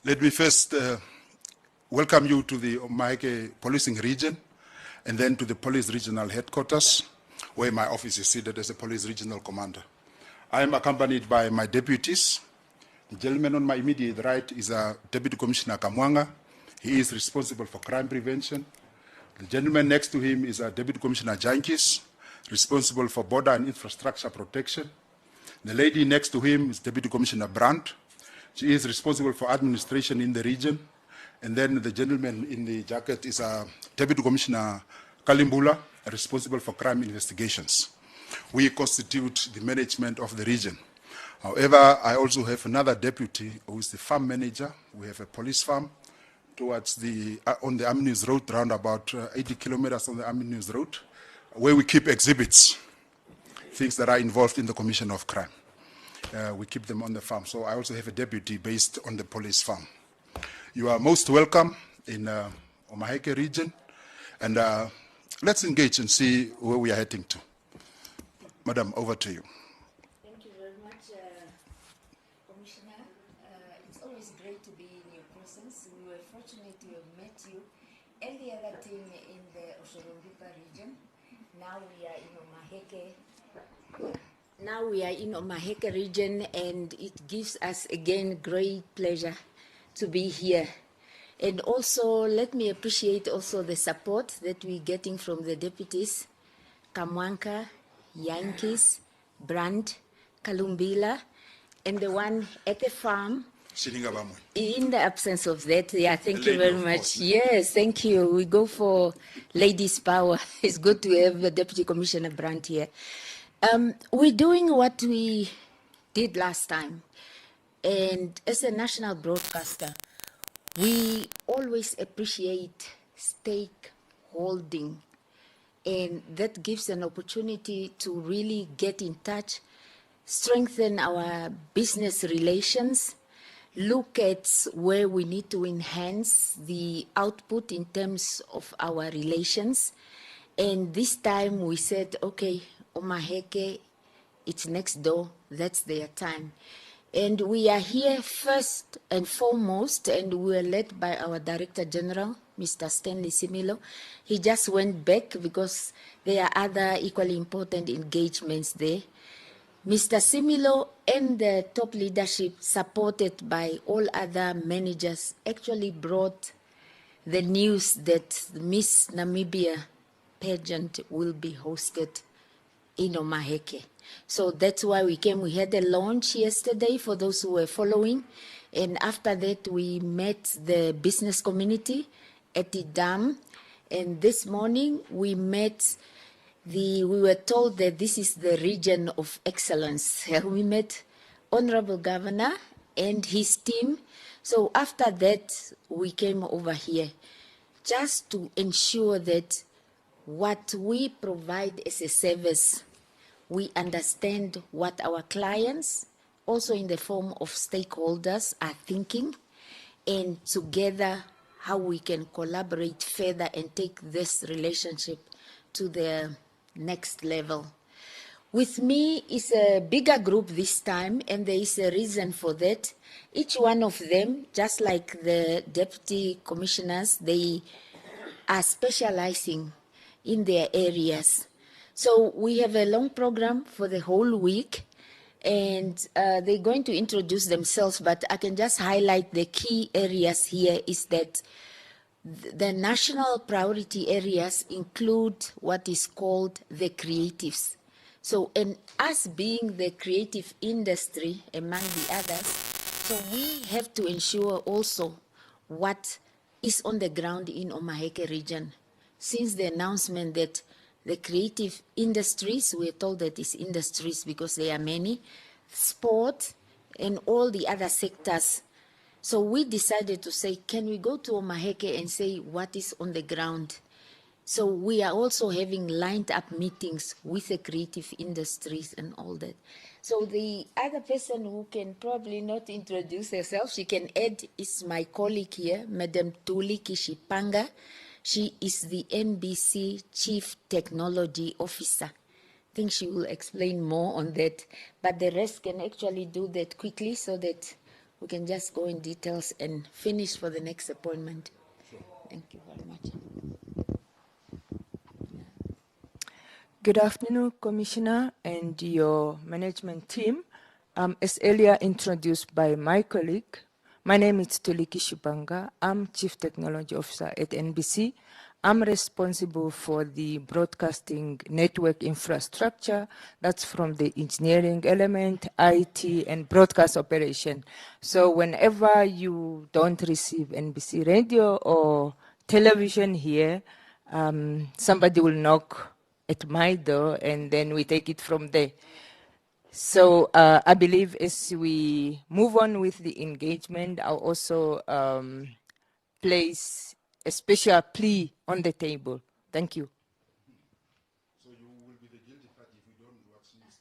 Let me first welcome you to the Omaheke Policing Region and then to the Police Regional Headquarters, where my office is seated as a Police Regional Commander. I am accompanied by my deputies. The gentleman on my immediate right is Deputy Commissioner Kamwanga. He is responsible for crime prevention. The gentleman next to him is Deputy Commissioner Jankis, responsible for border and infrastructure protection. The lady next to him is Deputy Commissioner Brandt. She is responsible for administration in the region. And then the gentleman in the jacket is Deputy Commissioner Kalimbula, responsible for crime investigations. We constitute the management of the region. However, I also have another deputy who is the farm manager. We have a police farm towards the on the Aminus Road, around about 80 kilometers on the Aminus Road, where we keep exhibits, things that are involved in the commission of crime. We keep them on the farm. So I also have a deputy based on the police farm. You are most welcome in Omaheke region, and let's engage and see where we are heading to. Madam, over to you. Thank you very much, Commissioner. It's always great to be in your presence. We were fortunate to have met you and the other team in the Oshorombipa region. Now we are in Omaheke region, and it gives us again great pleasure to be here. And also, let me appreciate also the support that we're getting from the deputies, Kamwanka, Yankees, Brandt, Kalumbila, and the one at the farm. In the absence of that, yeah, thank you very much. Yes, thank you. We go for ladies' power. It's good to have Deputy Commissioner Brandt here. We're doing what we did last time. And as a national broadcaster, we always appreciate stakeholding. And that gives an opportunity to really get in touch, strengthen our business relations, look at where we need to enhance the output in terms of our relations. And this time we said, okay, Omaheke, it's next door, that's their time. And we are here first and foremost, and we are led by our Director General, Mr. Stanley Similo. He just went back because there are other equally important engagements there. Mr. Similo and the top leadership, supported by all other managers, actually brought the news that Miss Namibia pageant will be hosted in Omaheke. So that's why we came. We had a launch yesterday for those who were following. And after that, we met the business community at the dam. And this morning, we were told that this is the region of excellence. We met Honorable Governor and his team. So after that, we came over here just to ensure that what we provide as a service, we understand what our clients, also in the form of stakeholders, are thinking, and together how we can collaborate further and take this relationship to the next level. With me is a bigger group this time, and there is a reason for that. Each one of them, just like the deputy commissioners, they are specializing in their areas. So we have a long program for the whole week, and they're going to introduce themselves, but I can just highlight the key areas here is that the national priority areas include what is called the creatives. So, and us being the creative industry among the others, so we have to ensure also what is on the ground in Omaheke region. Since the announcement that the creative industries, we're told that it's industries because there are many, sport and all the other sectors. So we decided to say, can we go to Omaheke and say what is on the ground? So we are also having lined up meetings with the creative industries and all that. So the other person who can probably not introduce herself, she can add, is my colleague here, Madam Tuli Kishipanga. She is the NBC Chief Technology Officer. I think she will explain more on that, but the rest can actually do that quickly so that we can just go in details and finish for the next appointment. Thank you very much. Good afternoon, Commissioner and your management team. As earlier introduced by my colleague, my name is Tuliki Shubanga. I'm Chief Technology Officer at NBC. I'm responsible for the broadcasting network infrastructure. That's from the engineering element, IT, and broadcast operation. So whenever you don't receive NBC radio or television here, somebody will knock at my door, and then we take it from there. So I believe as we move on with the engagement, I'll also place a special plea on the table. Thank you. So you will be the guilty party if we don't watch news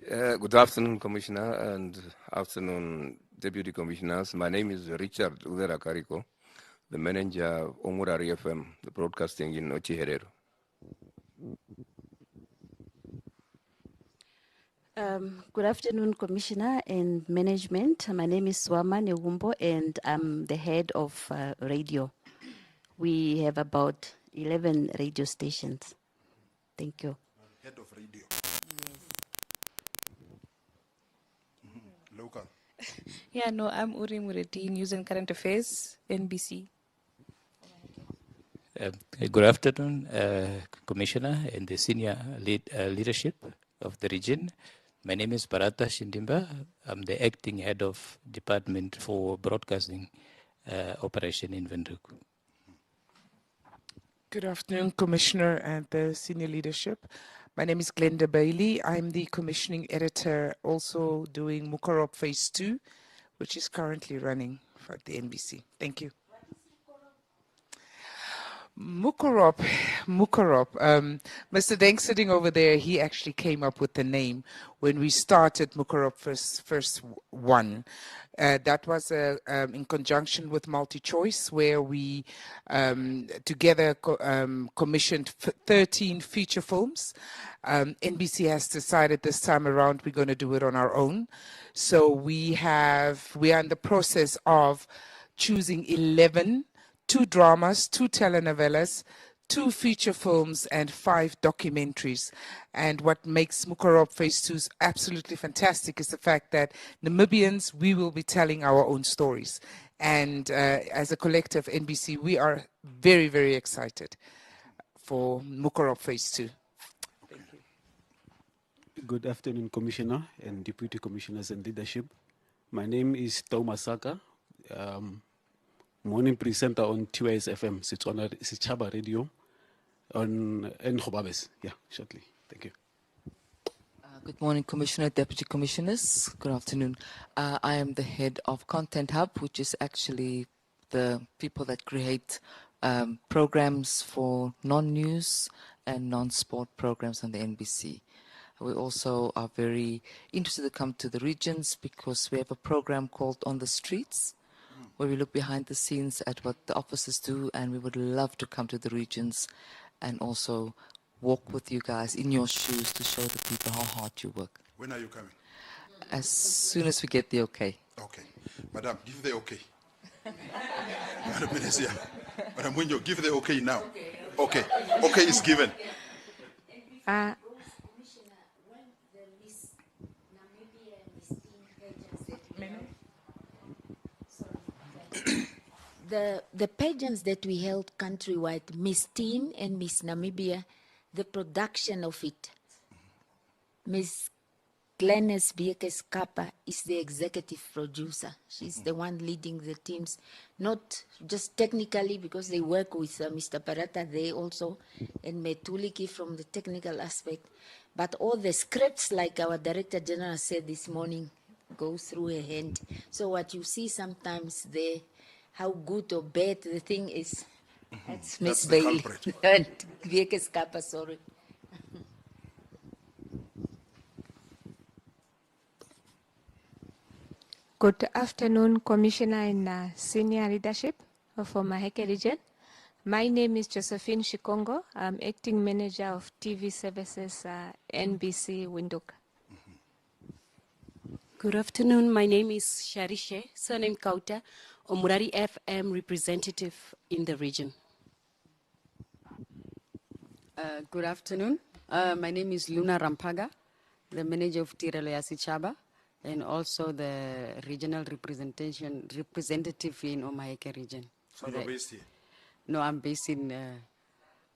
tonight. Good afternoon, Commissioner, and afternoon, Deputy Commissioners. My name is Richard Udera Kariko, the manager of Omurari FM, the broadcasting in Ochiherero. Good afternoon, Commissioner and management. My name is Swama Negumbo, and I'm the head of radio. We have about 11 radio stations. Thank you. Head of radio. Local. Yeah, no, I'm Uri Mureti, News and Current Affairs, NBC. Good afternoon, Commissioner and the senior leadership of the region. My name is Barata Shindimba. I'm the acting head of Department for Broadcasting Operation in Windhoek. Good afternoon, Commissioner and the senior leadership. My name is Glenda Bailey. I'm the commissioning editor, also doing Mukorop Phase 2, which is currently running for the NBC. Thank you. Mukorop. Mr. Deng sitting over there, he actually came up with the name when we started Mukorop first one. That was in conjunction with MultiChoice, where we together commissioned 13 feature films. NBC has decided this time around we're going to do it on our own. So we are in the process of choosing 11, 2 dramas, 2 telenovelas, 2 feature films, and 5 documentaries. And what makes Mukorop Phase 2 absolutely fantastic is the fact that Namibians, we will be telling our own stories. And as a collective NBC, we are very, very excited for Mukorop Phase 2. Thank you. Good afternoon, Commissioner and Deputy Commissioners and leadership. My name is Thomas Saka. Morning presenter on TYS FM, Sichaba Radio, on Gobabis. Yeah, shortly. Thank you. Good morning, Commissioner, Deputy Commissioners. Good afternoon. I am the head of Content Hub, which is actually the people that create programs for non-news and non-sport programs on the NBC. We also are very interested to come to the regions because we have a program called On the Streets, where we look behind the scenes at what the officers do, and we would love to come to the regions and also walk with you guys in your shoes to show the people how hard you work. When are you coming? As soon as we get the okay. Okay. Madam, give the okay. Madam Minister, Madam Winyo, give the okay now. Okay. Okay is given. The pageants that we held countrywide, Miss Teen and Miss Namibia, the production of it, Miss Glennis Biekes Kappa is the executive producer. She's the one leading the teams, not just technically because they work with Mr. Parata there also, and Metuliki from the technical aspect, but all the scripts, like our Director General said this morning, go through her hand. So what you see sometimes there, how good or bad the thing is, that's Miss Bailey. And Biekes Kappa, sorry. Good afternoon, Commissioner and Senior Leadership of Omaheke region. My name is Josephine Shikongo. I'm Acting Manager of TV Services, NBC Windhoek. Good afternoon. My name is Sharishe, surname Kauta, Omurari FM representative in the region. Good afternoon. My name is Luna Rampaga, the manager of Tirelo ya Sichaba, and also the regional representative in Omaheke region. So you're based here? No, I'm based in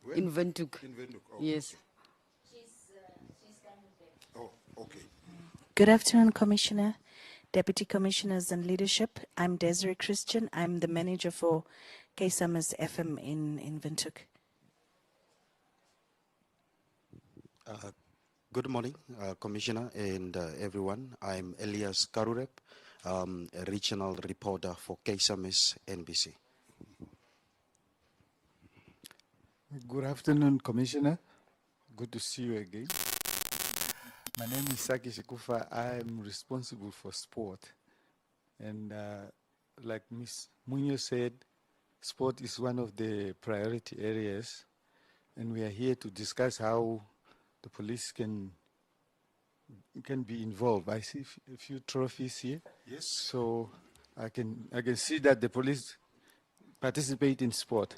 Wintuk. In Wintuk, oh, Yes. Okay. Oh, okay. Good afternoon, Commissioner, Deputy Commissioners and Leadership. I'm Desiree Christian. I'm the manager for KSAMA's FM in Windhoek. Good morning, Commissioner and everyone. I'm Elias Karurep, a regional reporter for KSAMA's NBC. Good afternoon, Commissioner. Good to see you again. My name is Saki Shikufa. I'm responsible for sport. And like Ms. Munyo said, sport is one of the priority areas. And we are here to discuss how the police can be involved. I see a few trophies here. Yes. So I can see that the police participate in sport.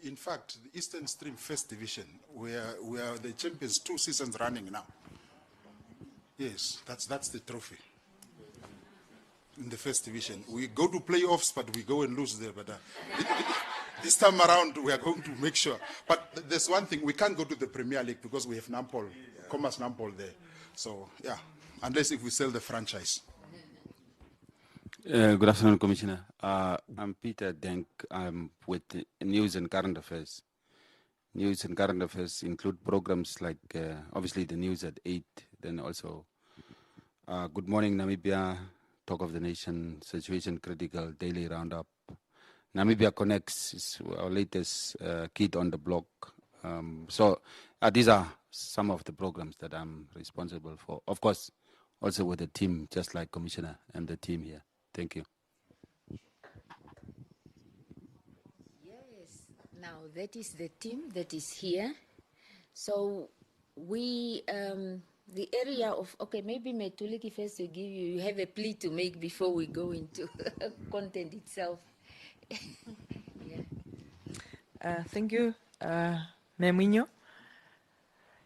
In fact, the Eastern Stream First Division, we are the champions 2 seasons running now. Yes, that's the trophy. In the First Division. We go to playoffs, but we go and lose there. But this time around, we are going to make sure. But there's one thing, we can't go to the Premier League because we have Nampol, Commerce Nampol there. So, yeah, unless if we sell the franchise. Good afternoon, Commissioner. I'm Peter Denk. I'm with News and Current Affairs. News and Current Affairs include programs like, obviously, the news at 8, then also Good Morning Namibia, Talk of the Nation, Situation Critical, Daily Roundup. Namibia Connects is our latest kid on the block. So these are some of the programs that I'm responsible for. Of course, also with the team, just like Commissioner and the team here. Thank you. Yes, now that is the team that is here. So we, the area of, okay, maybe Metuliki first to give you have a plea to make before we go into content itself. Yeah. Thank you, Meminho.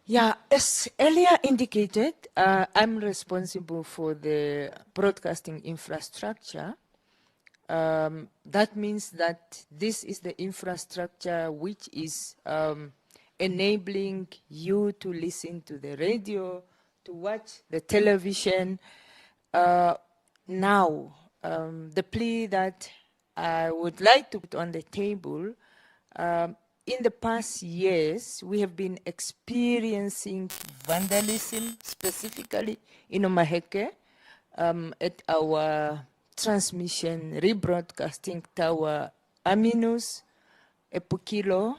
Yeah, as earlier indicated, I'm responsible for the broadcasting infrastructure. That means that this is the infrastructure which is enabling you to listen to the radio, to watch the television. Now, the plea that I would like to put on the table, in the past years, we have been experiencing vandalism, specifically in Omaheke, at our transmission rebroadcasting tower Aminus, Epukilo.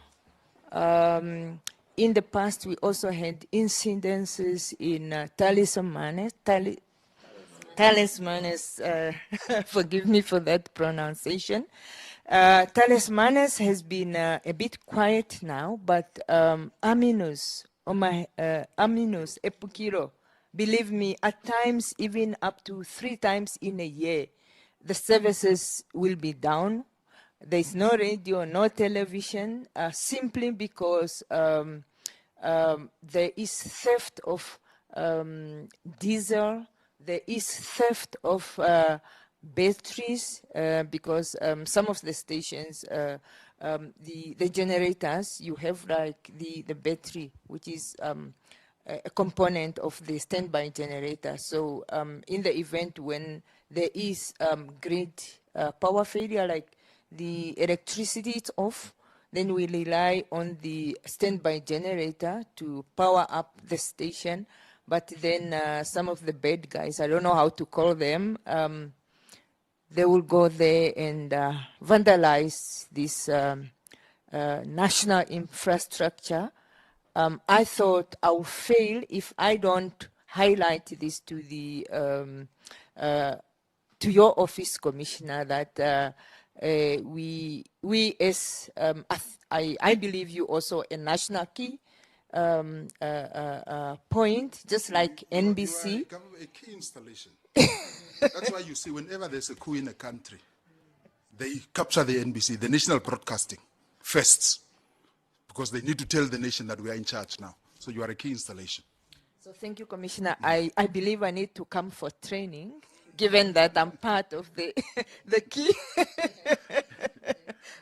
In the past, we also had incidences in Talismanes. Talismanes, forgive me for that pronunciation. Talismanes has been a bit quiet now, but Aminus, Epukiro, believe me, at times, even up to 3 times in a year, the services will be down. There's no radio, no television, simply because there is theft of diesel, there is theft of batteries, because some of the stations, the generators, you have like the battery, which is a component of the standby generator. So in the event when there is grid power failure, like the electricity is off, then we rely on the standby generator to power up the station. But then some of the bad guys, I don't know how to call them, they will go there and vandalize this national infrastructure. I thought I would fail if I don't highlight this to the to your office, Commissioner, that we as I believe you also a national key point, just like NBC. You are a key installation. That's why you see whenever there's a coup in a country, they capture the NBC, the national broadcasting, first, because they need to tell the nation that we are in charge now. So you are a key installation. So thank you, Commissioner. I believe I need to come for training, given that I'm part of the the key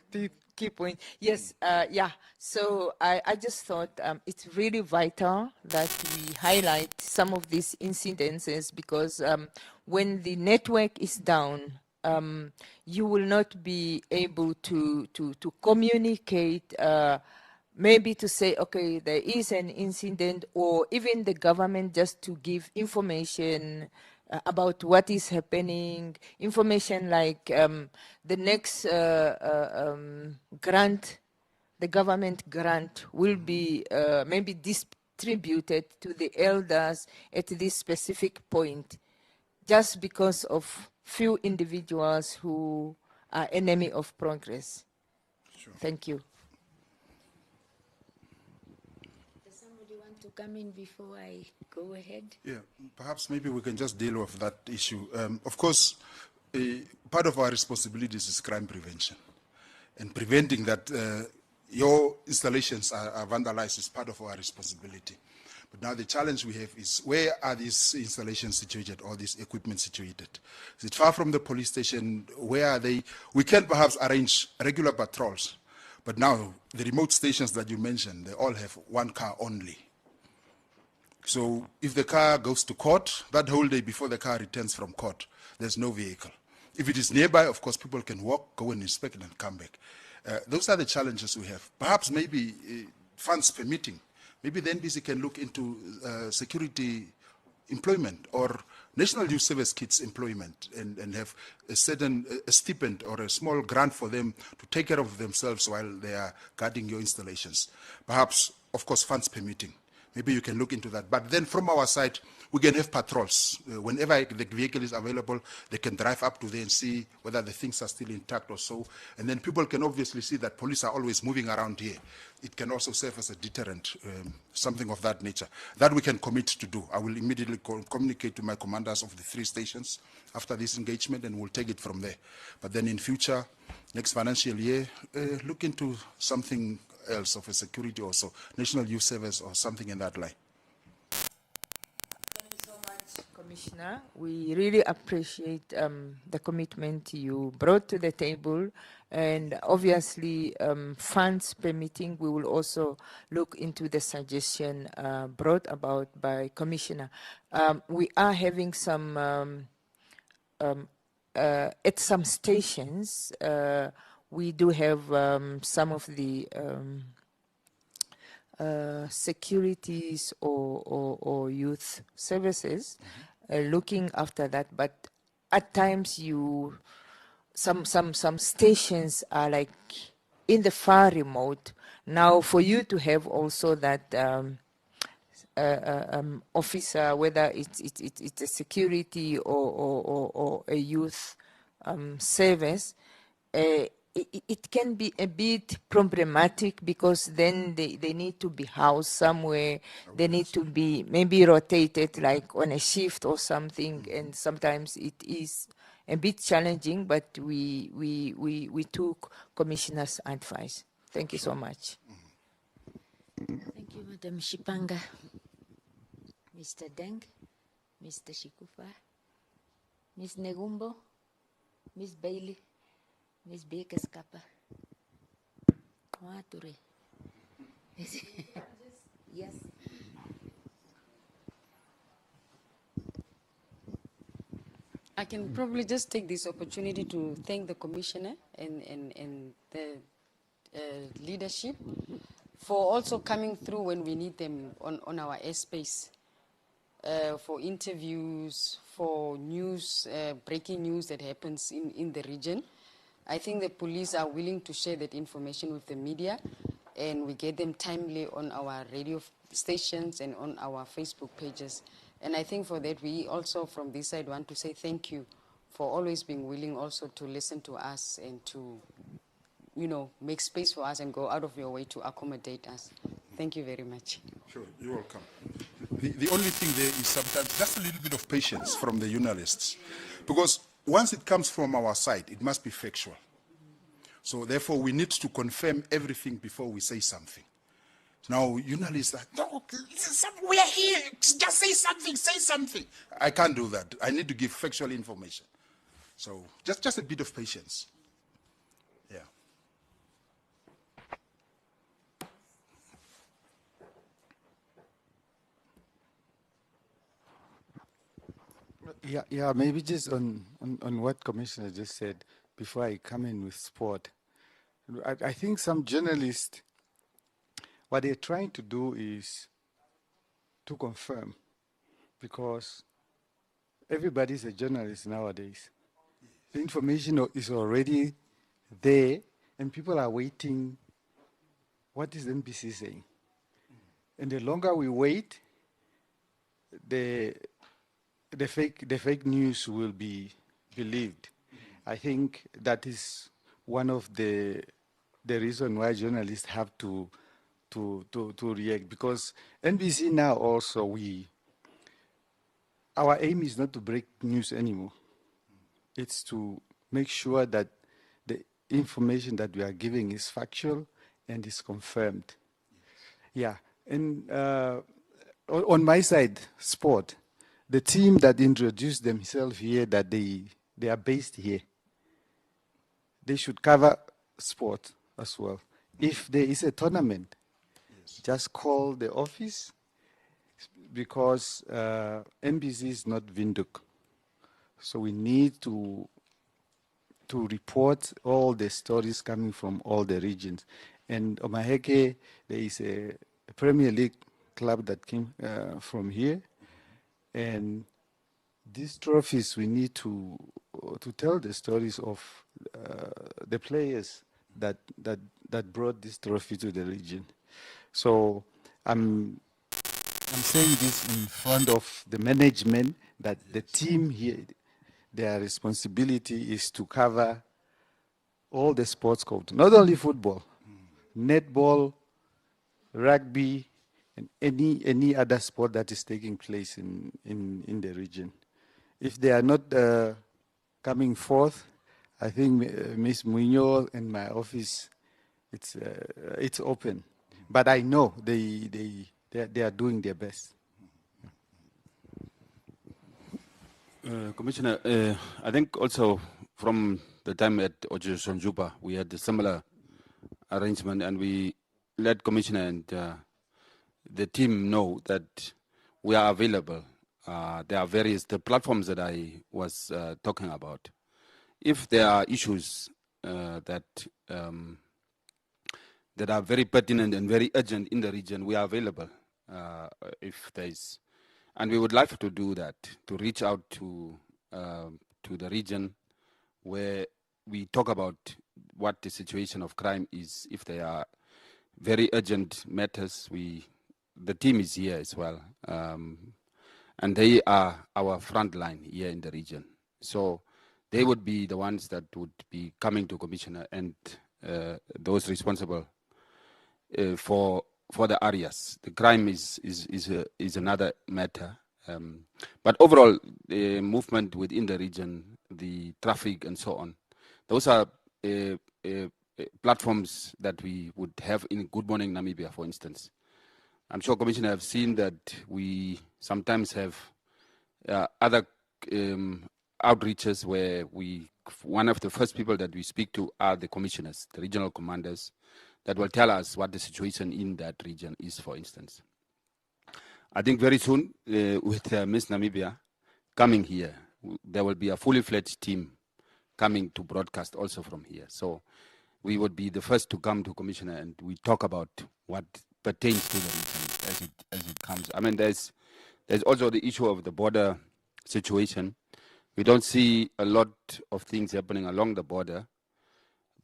the key point. Yes, yeah. So I just thought it's really vital that we highlight some of these incidences because when the network is down, you will not be able to communicate. Maybe to say, okay, there is an incident, or even the government just to give information about what is happening, information like the next grant, the government grant will be maybe distributed to the elders at this specific point, just because of few individuals who are enemy of progress. Sure. Thank you. To come in before I go ahead? Yeah, perhaps maybe we can just deal with that issue. Of course, part of our responsibilities is crime prevention. And preventing that your installations are vandalized is part of our responsibility. But now the challenge we have is, where are these installations situated, or this equipment situated? Is it far from the police station? Where are they? We can perhaps arrange regular patrols. But now, the remote stations that you mentioned, they all have one car only. So if the car goes to court, that whole day before the car returns from court, there's no vehicle. If it is nearby, of course, people can walk, go and inspect and come back. Those are the challenges we have. Perhaps maybe funds permitting, maybe the NBC can look into security employment or National Youth Service Kids employment and have a certain stipend or a small grant for them to take care of themselves while they are guarding your installations. Perhaps, of course, funds permitting. Maybe you can look into that. But then from our side, we can have patrols. Whenever the vehicle is available, they can drive up to there and see whether the things are still intact or so. And then people can obviously see that police are always moving around here. It can also serve as a deterrent, something of that nature. That we can commit to do. I will immediately communicate to my commanders of the 3 stations after this engagement, and we'll take it from there. But then in future, next financial year, look into something else of a security also, National Youth Service or something in that line. Thank you so much, Commissioner. We really appreciate the commitment you brought to the table, and obviously funds permitting, we will also look into the suggestion brought about by Commissioner. We are having some at some stations, we do have some of the securities or youth services looking after that, but at times some stations are like in the far remote. Now, for you to have also that officer, whether it's a security or a youth service, it can be a bit problematic, because then they need to be housed somewhere. They need to be maybe rotated like on a shift or something, and sometimes it is a bit challenging, but we took Commissioner's advice. Thank you so much. Thank you, Madam Shipanga. Mr. Deng, Mr. Shikufa, Ms. Negumbo, Ms. Bailey, Ms. Bekeskapa. Wature. Yes. I can probably just take this opportunity to thank the Commissioner and the leadership for also coming through when we need them on our airspace, for interviews, for news, breaking news that happens in the region. I think the police are willing to share that information with the media, and we get them timely on our radio stations and on our Facebook pages. And I think for that, we also from this side want to say thank you for always being willing also to listen to us and to, make space for us and go out of your way to accommodate us. Thank you very much. Sure, you're welcome. The only thing there is sometimes just a little bit of patience from the journalists. Because once it comes from our side, it must be factual. So therefore, we need to confirm everything before we say something. Now, journalists are, no, we are here, just say something, say something. I can't do that. I need to give factual information. So just a bit of patience. Yeah. Yeah, maybe just on what Commissioner just said before I come in with sport. I think some journalists, what they're trying to do is to confirm, because everybody's a journalist nowadays. The information is already there, and people are waiting. What is NBC saying? And the longer we wait, the fake news will be believed. I think that is one of the reason why journalists have to react, because NBC now also our aim is not to break news anymore. It's to make sure that the information that we are giving is factual and is confirmed. Yeah, and on my side, sport, the team that introduced themselves here, that they are based here, they should cover sport as well. If there is a tournament, just call the office, because NBC is not Windhoek. So we need to report all the stories coming from all the regions. And Omaheke, there is a Premier League club that came from here. And these trophies, we need to tell the stories of the players that brought this trophy to the region. So I'm saying this in front of the management, that the team here, their responsibility is to cover all the sports code, not only football, netball, rugby, and any other sport that is taking place in the region. If they are not coming forth, I think Ms. Muñoz and my office, it's open. But I know they are doing their best. Commissioner, I think also from the time at Ojo-Sonjuba, we had a similar arrangement, and we let Commissioner and the team know that we are available. There are the platforms that I was talking about. If there are issues that are very pertinent and very urgent in the region, we are available. If there is. And we would like to do that, to reach out to the region where we talk about what the situation of crime is. If there are very urgent matters, the team is here as well. And they are our front line here in the region. So they would be the ones that would be coming to Commissioner and those responsible for the areas. The crime is another matter. But overall, the movement within the region, the traffic and so on, those are platforms that we would have in Good Morning Namibia, for instance. I'm sure Commissioner have seen that we sometimes have other outreaches where one of the first people that we speak to are the commissioners, the regional commanders, that will tell us what the situation in that region is, for instance. I think very soon, with Miss Namibia coming here, there will be a fully fledged team coming to broadcast also from here. So we would be the first to come to Commissioner and we talk about what pertains to the region as it comes. I mean, there's also the issue of the border situation. We don't see a lot of things happening along the border,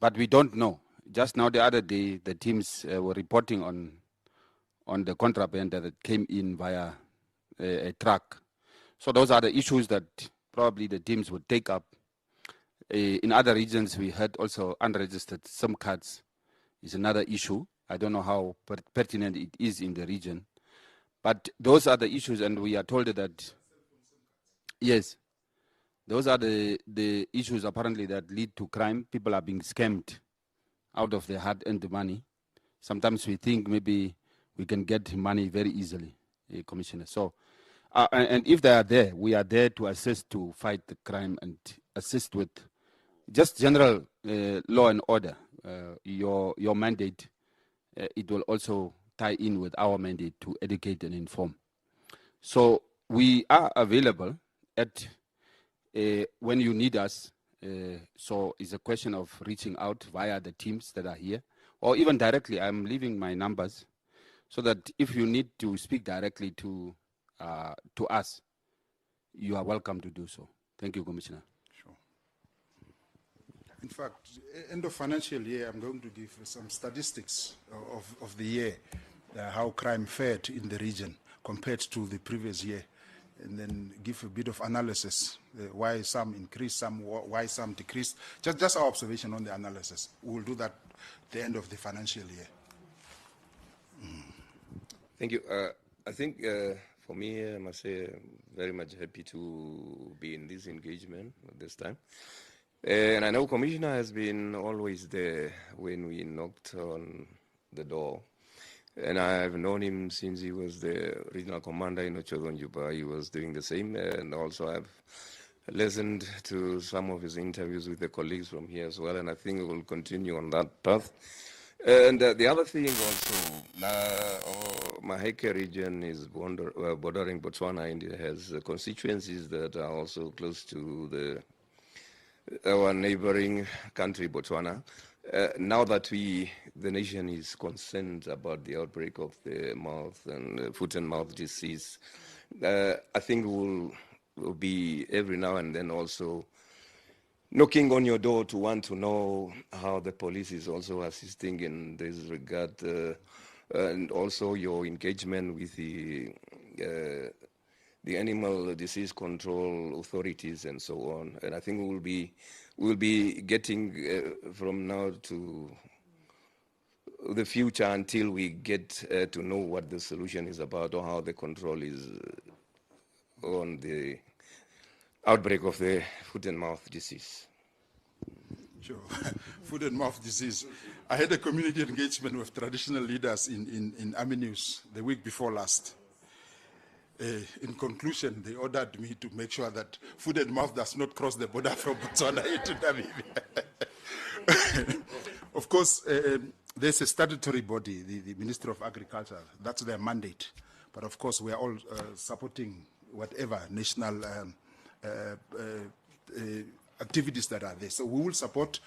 but we don't know. Just now, the other day, the teams were reporting on the contraband that came in via a truck. So those are the issues that probably the teams would take up. In other regions, we heard also unregistered SIM cards is another issue. I don't know how pertinent it is in the region. But those are the issues, and we are told that, yes, those are the issues apparently that lead to crime. People are being scammed out of their hard-earned money. Sometimes we think maybe we can get money very easily, Commissioner. So, and if they are there, we are there to assist to fight the crime and assist with just general law and order. Your mandate, it will also tie in with our mandate to educate and inform. So we are available at when you need us. So it's a question of reaching out via the teams that are here, or even directly. I'm leaving my numbers so that if you need to speak directly to us, you are welcome to do so. Thank you, Commissioner. Sure. In fact, end of financial year, I'm going to give some statistics of the year, how crime fared in the region compared to the previous year, and then give a bit of analysis, why some increased, why some decreased. Just our observation on the analysis. We will do that at the end of the financial year. Thank you. I think for me, I must say, very much happy to be in this engagement at this time. And I know Commissioner has been always there when we knocked on the door. And I've known him since he was the regional commander in Ochodonjuba. He was doing the same. And also I've listened to some of his interviews with the colleagues from here as well. And I think we will continue on that path. And the other thing also, Omaheke region is bordering Botswana, and it has constituencies that are also close to our neighboring country, Botswana. Now that the nation is concerned about the outbreak of the foot and mouth disease, I think we'll be every now and then also knocking on your door to want to know how the police is also assisting in this regard, and also your engagement with the animal disease control authorities and so on. And I think we'll be getting from now to the future until we get to know what the solution is about or how the control is on the outbreak of the foot and mouth disease. Sure. Foot and mouth disease. I had a community engagement with traditional leaders in Aminus the week before last. In conclusion, they ordered me to make sure that foot and mouth does not cross the border from Botswana into Namibia. Of course, there's a statutory body, the Ministry of Agriculture. That's their mandate. But of course, we are all supporting whatever national activities that are there. So we will support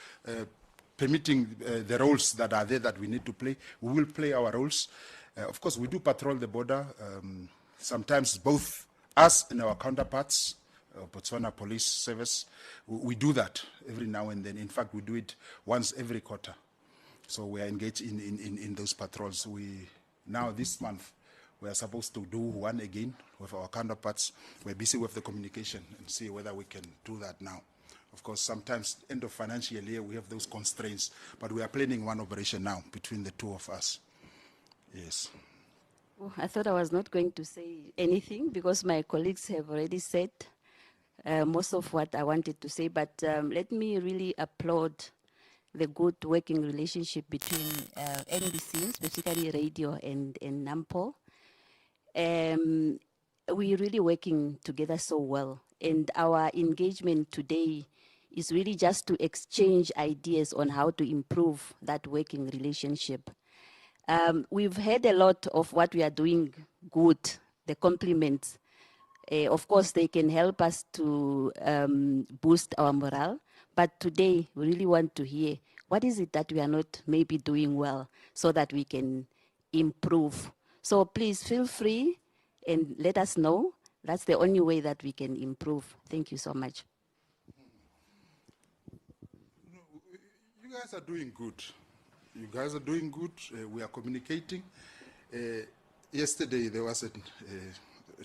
permitting the roles that are there that we need to play. We will play our roles. Of course, we do patrol the border. Sometimes both us and our counterparts, Botswana Police Service, we do that every now and then. In fact, we do it once every quarter. So we are engaged in those patrols. Now this month, we are supposed to do one again with our counterparts. We're busy with the communication and see whether we can do that now. Of course, sometimes end of financial year, we have those constraints, but we are planning one operation now between the two of us. Yes. Oh, I thought I was not going to say anything because my colleagues have already said most of what I wanted to say, but let me really applaud the good working relationship between NBC, specifically radio and NAMPO. We're really working together so well, and our engagement today is really just to exchange ideas on how to improve that working relationship. We've heard a lot of what we are doing good, the compliments. Of course, they can help us to boost our morale, but today we really want to hear what is it that we are not maybe doing well so that we can improve. So please feel free and let us know. That's the only way that we can improve. Thank you so much. You guys are doing good. You guys are doing good. We are communicating. Yesterday there was a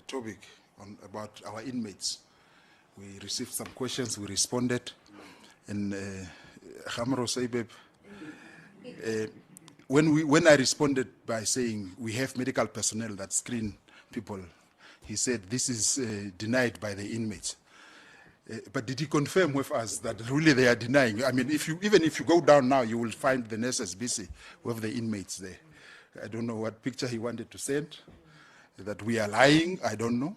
topic about our inmates. We received some questions. We responded. And Hamro Saibeb, when I responded by saying we have medical personnel that screen people. He said this is denied by the inmates. But did he confirm with us that really they are denying? I mean, even if you go down now, you will find the nurses busy with the inmates there. I don't know what picture he wanted to send. That we are lying, I don't know.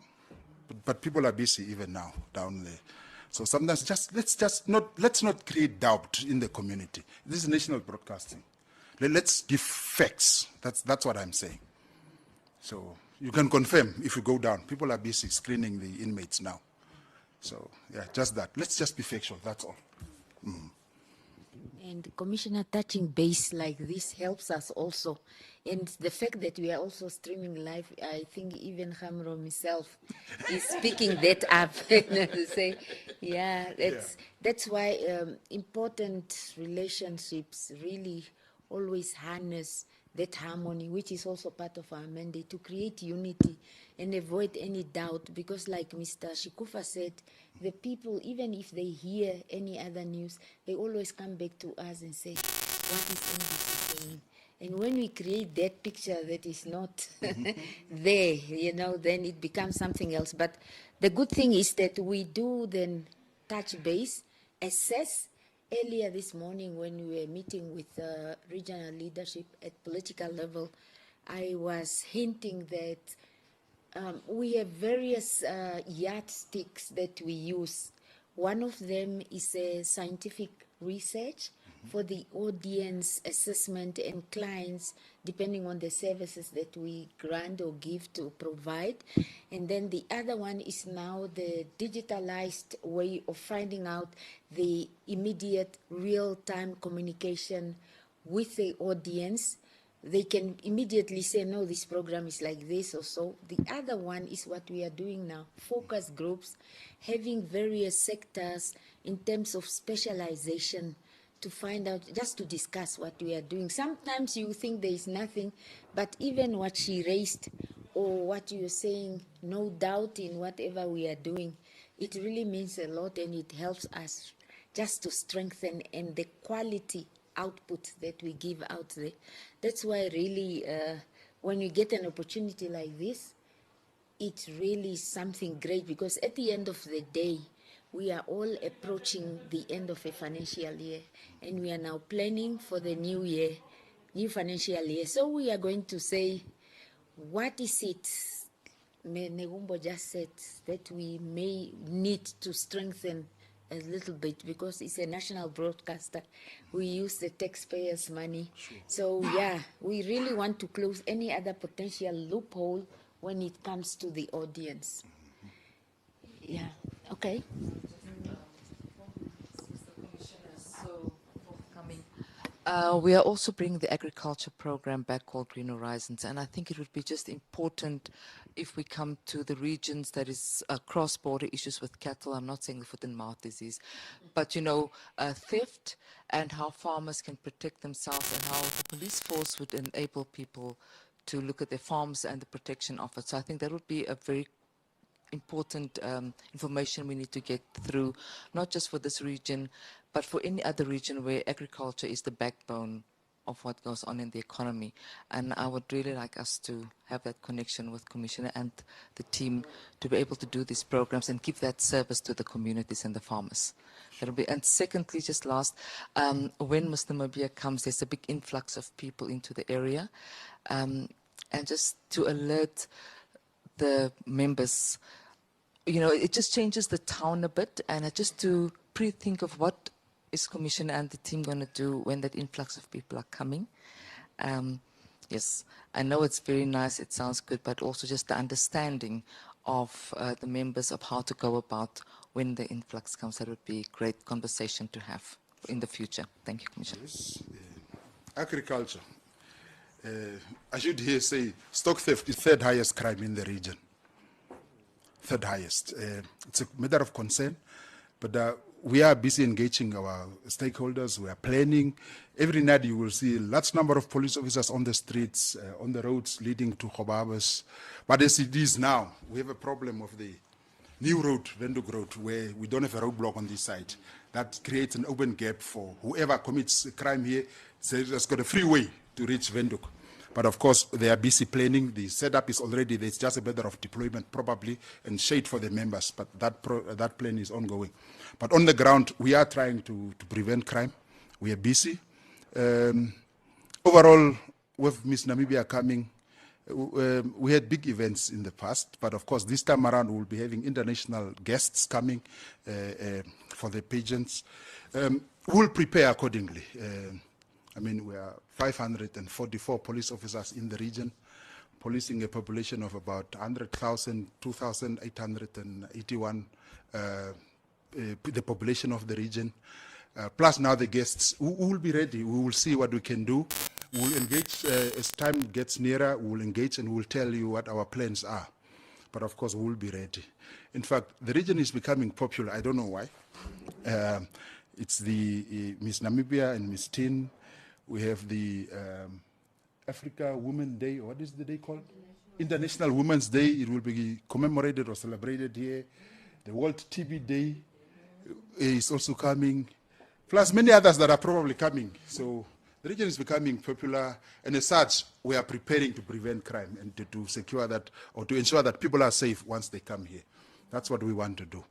But people are busy even now down there. So sometimes let's not create doubt in the community. This is national broadcasting. Let's give facts. That's what I'm saying. So you can confirm if you go down. People are busy screening the inmates now. So yeah, just that. Let's just be factual. That's all. Mm. And Commissioner, touching base like this helps us also. And the fact that we are also streaming live, I think even Hamro himself is picking that up. To say, yeah, that's why important relationships really always harness that harmony, which is also part of our mandate, to create unity and avoid any doubt. Because like Mr. Shikufa said, the people, even if they hear any other news, they always come back to us and say, what is NBC saying? And when we create that picture that is not there, then it becomes something else. But the good thing is that we do then touch base, assess. Earlier this morning when we were meeting with regional leadership at political level, I was hinting that we have various yardsticks that we use. One of them is a scientific research for the audience assessment and clients, depending on the services that we grant or give to provide. And then the other one is now the digitalized way of finding out the immediate real-time communication with the audience. They can immediately say, no, this program is like this or so. The other one is what we are doing now, focus groups, having various sectors in terms of specialization to find out, just to discuss what we are doing. Sometimes you think there is nothing, but even what she raised or what you're saying, no doubt in whatever we are doing, it really means a lot, and it helps us just to strengthen and the quality output that we give out there. That's why really when you get an opportunity like this, it's really something great, because at the end of the day, we are all approaching the end of a financial year, and we are now planning for the new year, new financial year. So we are going to say, what is it, Negumbo just said, that we may need to strengthen a little bit, because it's a national broadcaster. We use the taxpayers' money. Sure. So yeah, we really want to close any other potential loophole when it comes to the audience. Yeah, okay. We are also bringing the agriculture program back called Green Horizons, and I think it would be just important if we come to the regions that is cross-border issues with cattle. I'm not saying the foot and mouth disease, but theft and how farmers can protect themselves, and how the police force would enable people to look at their farms and the protection of it. So I think that would be a very important information we need to get through, not just for this region, but for any other region where agriculture is the backbone of what goes on in the economy. And I would really like us to have that connection with Commissioner and the team to be able to do these programs and give that service to the communities and the farmers. That'll be. And secondly, just last, when Miss Namibia comes, there's a big influx of people into the area, and just to alert the members, it just changes the town a bit, and just to pre-think of what is Commissioner and the team going to do when that influx of people are coming. Yes, I know it's very nice, it sounds good, but also just the understanding of the members of how to go about when the influx comes. That would be a great conversation to have in the future. Thank you, Commissioner. Yes. Agriculture. I should here say stock theft is third highest crime in the region. Third highest. It's a matter of concern, but we are busy engaging our stakeholders. We are planning. Every night you will see a large number of police officers on the streets, on the roads leading to Gobabis. But as it is now, we have a problem of the new road, Windhoek Road, where we don't have a roadblock on this side. That creates an open gap for whoever commits a crime here. So it's got a freeway to reach Windhoek. But of course, they are busy planning. The setup is already there. It's just a matter of deployment probably and shade for the members. But that plan is ongoing. But on the ground, we are trying to prevent crime. We are busy. Overall, with Miss Namibia coming, we had big events in the past, but of course this time around we'll be having international guests coming for the pageants. We'll prepare accordingly. I mean, we are 544 police officers in the region, policing a population of about 100,000, 2,881, the population of the region. Plus now the guests who will be ready. We will see what we can do. We will engage as time gets nearer. We will engage and we will tell you what our plans are. But of course, we will be ready. In fact, the region is becoming popular. I don't know why. It's the Miss Namibia and Miss Tin. We have the Africa Women's Day. What is the day called? International Women's Day. It will be commemorated or celebrated here. The World TB Day is also coming. Plus many others that are probably coming. So the region is becoming popular, and as such, we are preparing to prevent crime and to secure that, or to ensure that people are safe once they come here. That's what we want to do.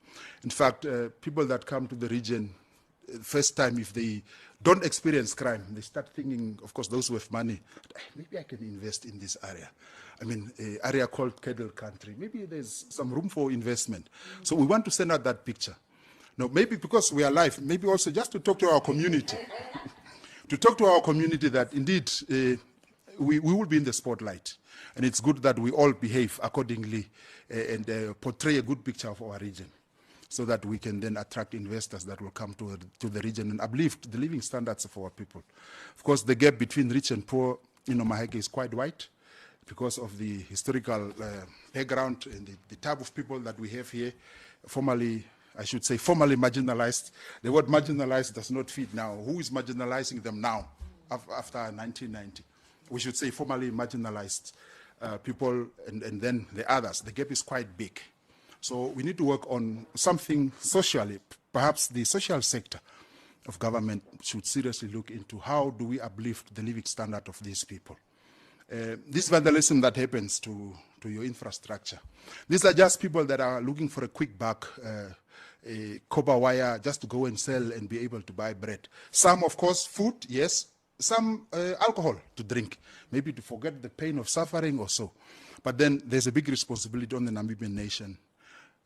In fact, people that come to the region, first time, if they don't experience crime, they start thinking, of course, those who have money, maybe I can invest in this area. I mean, an area called Cattle Country. Maybe there's some room for investment. So we want to send out that picture. No, maybe because we are live, maybe also just to talk to our community. To talk to our community that indeed we will be in the spotlight. And it's good that we all behave accordingly and portray a good picture of our region so that we can then attract investors that will come to the region and uplift the living standards of our people. Of course, the gap between rich and poor in Omaheke is quite wide because of the historical background and the type of people that we have here, formally marginalized. The word marginalized does not fit now. Who is marginalizing them now after 1990? We should say formerly marginalized people and then the others. The gap is quite big. So we need to work on something socially. Perhaps the social sector of government should seriously look into how do we uplift the living standard of these people. This vandalism that happens to your infrastructure, these are just people that are looking for a quick buck, a copper wire just to go and sell and be able to buy bread. Some, of course, food, yes. Some alcohol to drink, maybe to forget the pain of suffering or so. But then there's a big responsibility on the Namibian nation,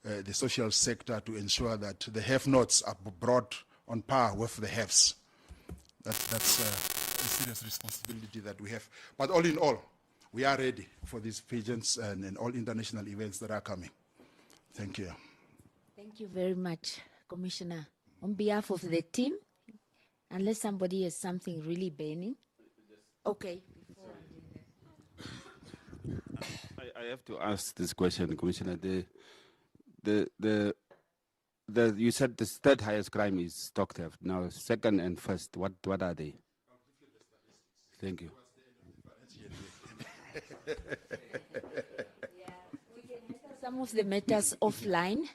the social sector, to ensure that the have-nots are brought on par with the haves. That's a serious responsibility that we have. But all in all, we are ready for these pageants and all international events that are coming. Thank you. Thank you very much, Commissioner. On behalf of the team, unless somebody has something really burning. Okay. I have to ask this question, Commissioner. You said the third highest crime is stock theft. Now, second and first, what are they? Thank you. Some of the matters offline.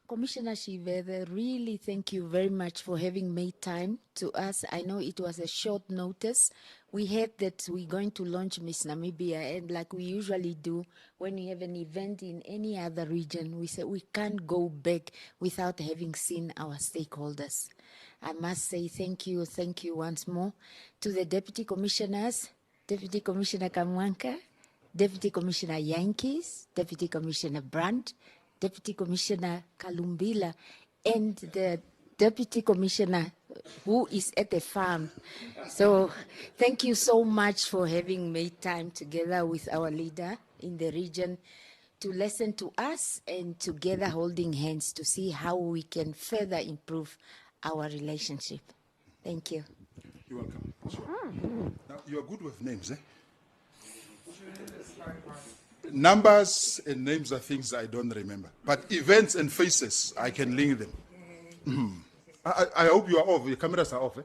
Commissioner Shivede, really thank you very much for having made time to us. I know it was a short notice. We heard that we're going to launch Miss Namibia, and like we usually do when we have an event in any other region, we say we can't go back without having seen our stakeholders. I must say thank you once more to the Deputy Commissioners, Deputy Commissioner Kamwanka, Deputy Commissioner Yankees, Deputy Commissioner Brandt, Deputy Commissioner Kalumbila, and the Deputy Commissioner who is at the farm. So thank you so much for having made time together with our leader in the region to listen to us and together holding hands to see how we can further improve our relationship. Thank you. You're welcome. Now, you're good with names, eh? Numbers and names are things I don't remember. But events and faces, I can link them. I hope you are off. Your cameras are off. Eh?